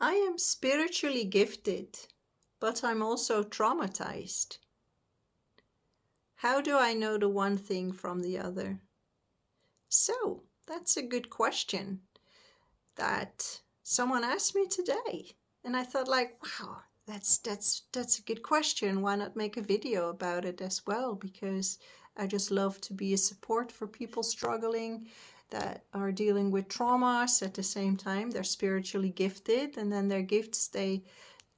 I am spiritually gifted, but I'm also traumatized. How do I know the one thing from the other? So, that's a good question that someone asked me today. And I thought like, wow, that's a good question. Why not make a video about it as well? Because I just love to be a support for people struggling that are dealing with traumas. At the same time, they're spiritually gifted, and then their gifts, they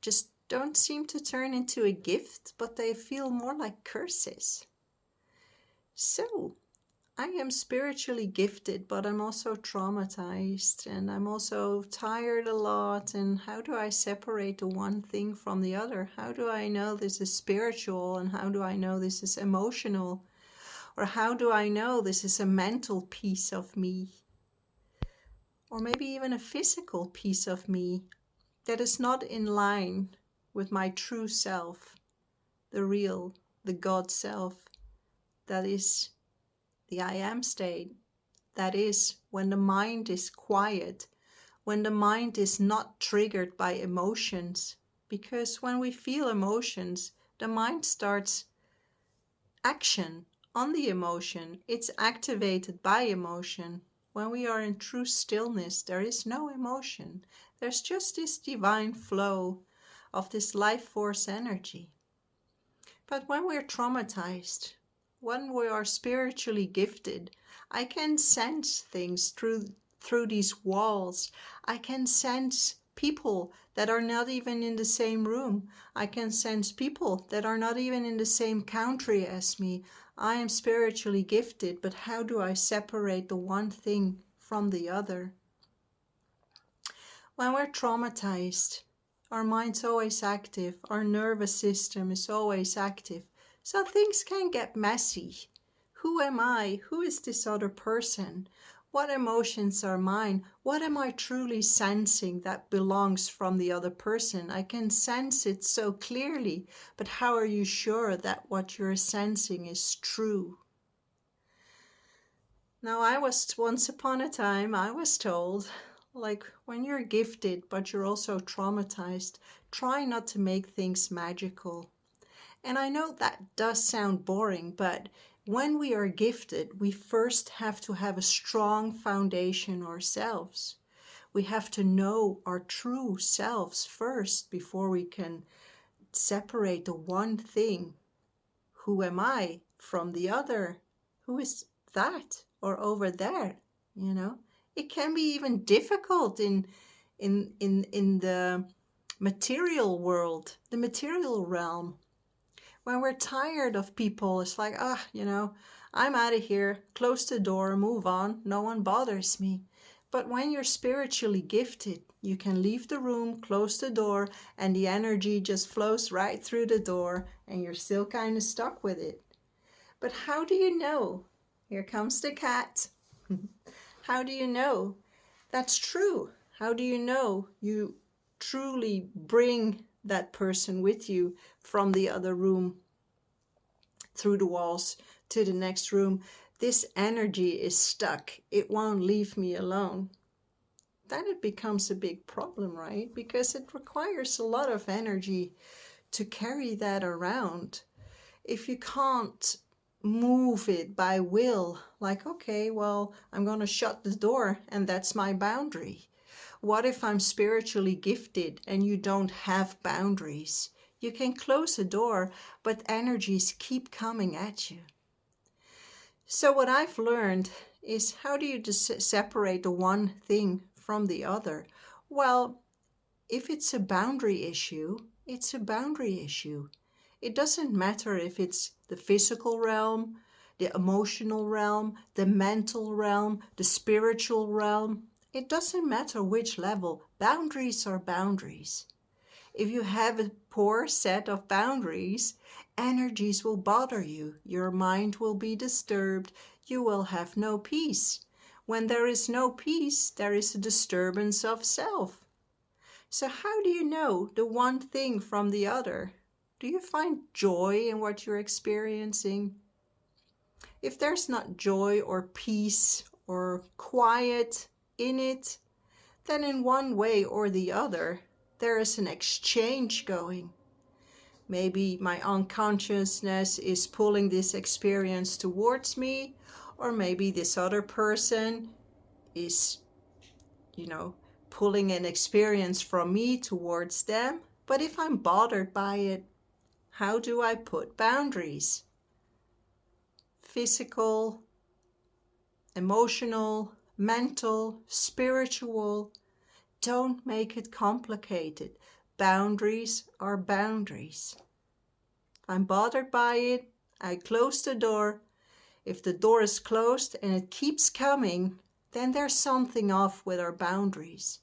just don't seem to turn into a gift, but they feel more like curses. So, I am spiritually gifted, but I'm also traumatized, and I'm also tired a lot. And how do I separate the one thing from the other? How do I know this is spiritual, and how do I know this is emotional? Or how do I know this is a mental piece of me? Or maybe even a physical piece of me that is not in line with my true self, the real, the God self, that is the I am state. That is when the mind is quiet, when the mind is not triggered by emotions. Because when we feel emotions, the mind starts action on the emotion. It's activated by emotion. When we are in true stillness, there is no emotion. There's just this divine flow of this life force energy. But when we're traumatized, when we are spiritually gifted, I can sense things through these walls. I can sense people that are not even in the same room. I can sense people that are not even in the same country as me. I am spiritually gifted, but how do I separate the one thing from the other? When we're traumatized, our mind's always active, our nervous system is always active, so things can get messy. Who am I? Who is this other person? What emotions are mine? What am I truly sensing that belongs from the other person? I can sense it so clearly, but how are you sure that what you're sensing is true? Now, once upon a time, I was told, like, when you're gifted, but you're also traumatized, try not to make things magical. And I know that does sound boring, but when we are gifted, we first have to have a strong foundation ourselves. We have to know our true selves first before we can separate the one thing. Who am I from the other? Who is that or over there? You know, it can be even difficult in the material world, the material realm. When we're tired of people, it's like, I'm out of here, close the door, move on, no one bothers me. But when you're spiritually gifted, you can leave the room, close the door, and the energy just flows right through the door, and you're still kind of stuck with it. But how do you know? Here comes the cat. How do you know that's true? How do you know you truly bring that person with you from the other room, through the walls, to the next room? This energy is stuck. It won't leave me alone. Then it becomes a big problem, right? Because it requires a lot of energy to carry that around. If you can't move it by will, like, okay, well, I'm going to shut the door and that's my boundary. What if I'm spiritually gifted and you don't have boundaries? You can close a door, but energies keep coming at you. So what I've learned is, how do you separate the one thing from the other? Well, if it's a boundary issue, it's a boundary issue. It doesn't matter if it's the physical realm, the emotional realm, the mental realm, the spiritual realm. It doesn't matter which level. Boundaries are boundaries. If you have a poor set of boundaries, energies will bother you. Your mind will be disturbed. You will have no peace. When there is no peace, there is a disturbance of self. So how do you know the one thing from the other? Do you find joy in what you're experiencing? If there's not joy or peace or quiet in it, then in one way or the other, there is an exchange going. Maybe my unconsciousness is pulling this experience towards me, or maybe this other person is, pulling an experience from me towards them. But if I'm bothered by it, how do I put boundaries? Physical, emotional, mental, spiritual. Don't make it complicated. Boundaries are boundaries. If I'm bothered by it, I close the door. If the door is closed and it keeps coming, then there's something off with our boundaries.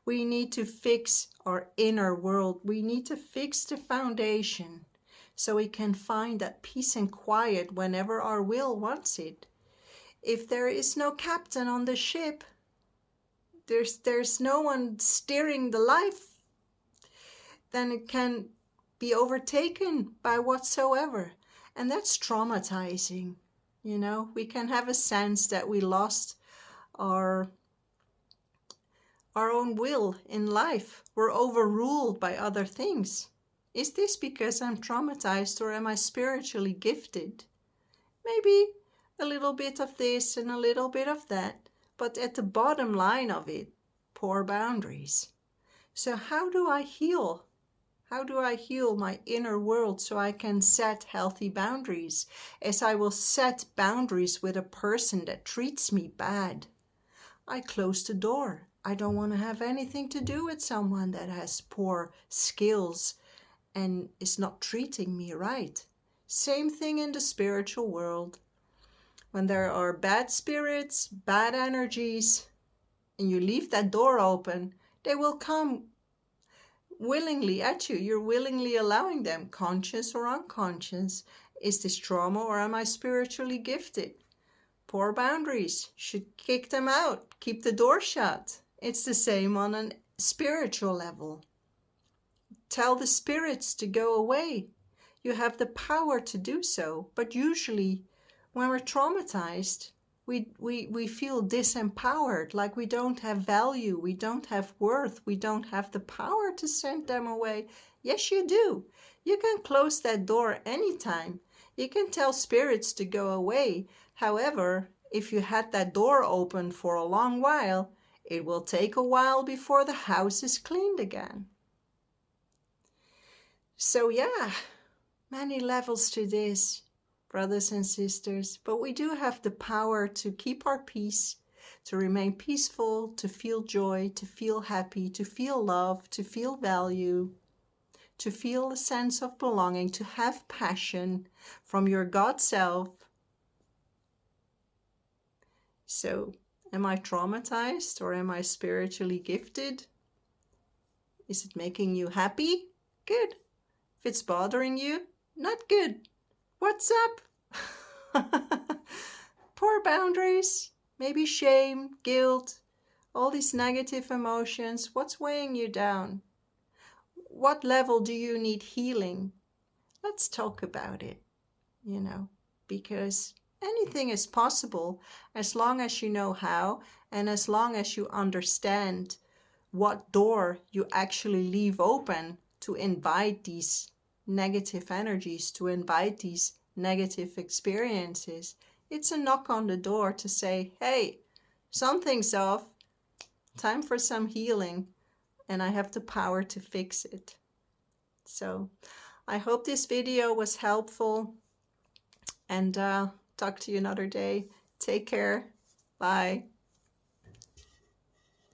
We need to fix our inner world. We need to fix the foundation so we can find that peace and quiet whenever our will wants it. If there is no captain on the ship, there's no one steering the life, then it can be overtaken by whatsoever. And that's traumatizing. We can have a sense that we lost our own will in life. We're overruled by other things. Is this because I'm traumatized, or am I spiritually gifted? Maybe a little bit of this and a little bit of that, but at the bottom line of it, poor boundaries. So how do I heal? How do I heal my inner world so I can set healthy boundaries, as I will set boundaries with a person that treats me bad? I close the door. I don't want to have anything to do with someone that has poor skills and is not treating me right. Same thing in the spiritual world. When there are bad spirits, bad energies, and you leave that door open, they will come willingly at you. You're willingly allowing them, conscious or unconscious. Is this trauma, or am I spiritually gifted? Poor boundaries. Should kick them out. Keep the door shut. It's the same on a spiritual level. Tell the spirits to go away. You have the power to do so, but usually when we're traumatized, we feel disempowered, like we don't have value, we don't have worth, we don't have the power to send them away. Yes, you do. You can close that door anytime. You can tell spirits to go away. However, if you had that door open for a long while, it will take a while before the house is cleaned again. So yeah, many levels to this, brothers and sisters, but we do have the power to keep our peace, to remain peaceful, to feel joy, to feel happy, to feel love, to feel value, to feel a sense of belonging, to have passion from your God self. So, am I traumatized, or am I spiritually gifted? Is it making you happy? Good. If it's bothering you, not good. What's up? Poor boundaries, maybe shame, guilt, all these negative emotions. What's weighing you down? What level do you need healing? Let's talk about it, because anything is possible as long as you know how, and as long as you understand what door you actually leave open to invite these negative energies, to invite these negative experiences. It's a knock on the door to say, hey, something's off, time for some healing, and I have the power to fix it. So I hope this video was helpful, and talk to you another day. Take care. Bye.